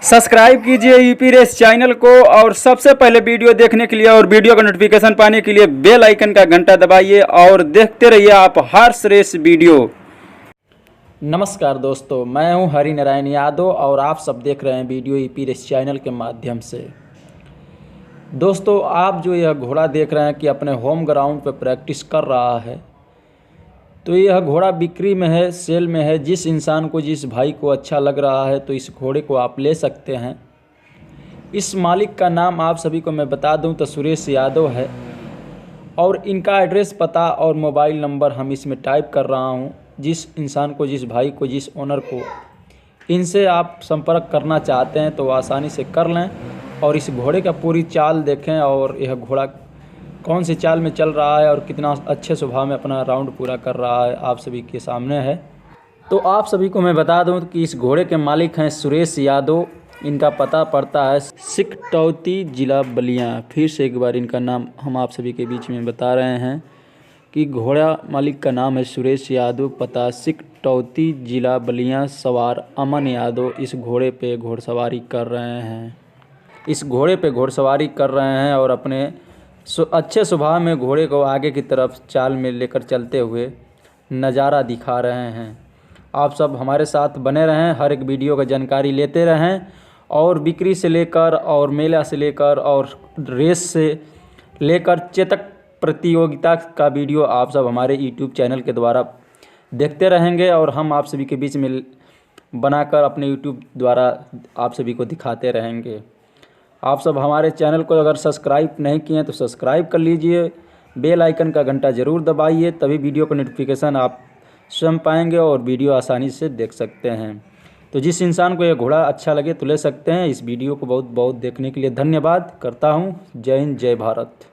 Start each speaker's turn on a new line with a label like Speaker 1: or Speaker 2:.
Speaker 1: Subscribe कीजिए UP race channel को और सबसे पहले वीडियो देखने के लिए और वीडियो का नोटिफिकेशन पाने के लिए बेल आइकन का घंटा दबाइए और देखते रहिए आप हर्ष रेस वीडियो।
Speaker 2: नमस्कार दोस्तों, मैं हूं हरि नारायण यादव और आप सब देख रहे हैं वीडियो यूपी रेस चैनल के माध्यम से। दोस्तों, आप जो यह घोड़ा देख रहे हैं कि अपने होम ग्राउंड पर प्रैक्टिस कर रहा है, तो यह घोड़ा बिक्री में है, सेल में है। जिस इंसान को, जिस भाई को अच्छा लग रहा है तो इस घोड़े को आप ले सकते हैं। इस मालिक का नाम आप सभी को मैं बता दूं तो सुरेश यादव है और इनका एड्रेस, पता और मोबाइल नंबर हम इसमें टाइप कर रहा हूं। जिस इंसान को, जिस भाई को, जिस ओनर को इनसे आप संपर्क करना चाहते हैं तो आसानी से कर लें और इस घोड़े का पूरी चाल देखें और यह घोड़ा कौन सी चाल में चल रहा है और कितना अच्छे स्वभाव में अपना राउंड पूरा कर रहा है, आप सभी के सामने है। तो आप सभी को मैं बता दूं कि इस घोड़े के मालिक हैं सुरेश यादव। इनका पता पड़ता है सिकटौती, जिला बलिया। फिर से एक बार इनका नाम हम आप सभी के बीच में बता रहे हैं कि घोड़ा मालिक का नाम है सुरेश यादव, पता सिकटौती, जिला बलिया। सवार अमन यादव इस घोड़े पे घोड़सवारी कर रहे हैं। इस घोड़े पे घोड़सवारी कर रहे हैं और अपने अच्छे स्वभाव में घोड़े को आगे की तरफ चाल में लेकर चलते हुए नज़ारा दिखा रहे हैं। आप सब हमारे साथ बने रहें, हर एक वीडियो का जानकारी लेते रहें और बिक्री से लेकर और मेला से लेकर और रेस से लेकर चेतक प्रतियोगिता का वीडियो आप सब हमारे यूट्यूब चैनल के द्वारा देखते रहेंगे और हम आप सभी के बीच में बनाकर अपने यूट्यूब द्वारा आप सभी को दिखाते रहेंगे। आप सब हमारे चैनल को अगर सब्सक्राइब नहीं किए तो सब्सक्राइब कर लीजिए, बेल आइकन का घंटा ज़रूर दबाइए, तभी वीडियो का नोटिफिकेशन आप स्वयं पाएंगे और वीडियो आसानी से देख सकते हैं। तो जिस इंसान को यह घोड़ा अच्छा लगे तो ले सकते हैं। इस वीडियो को बहुत बहुत देखने के लिए धन्यवाद करता हूँ। जय हिंद, जय भारत।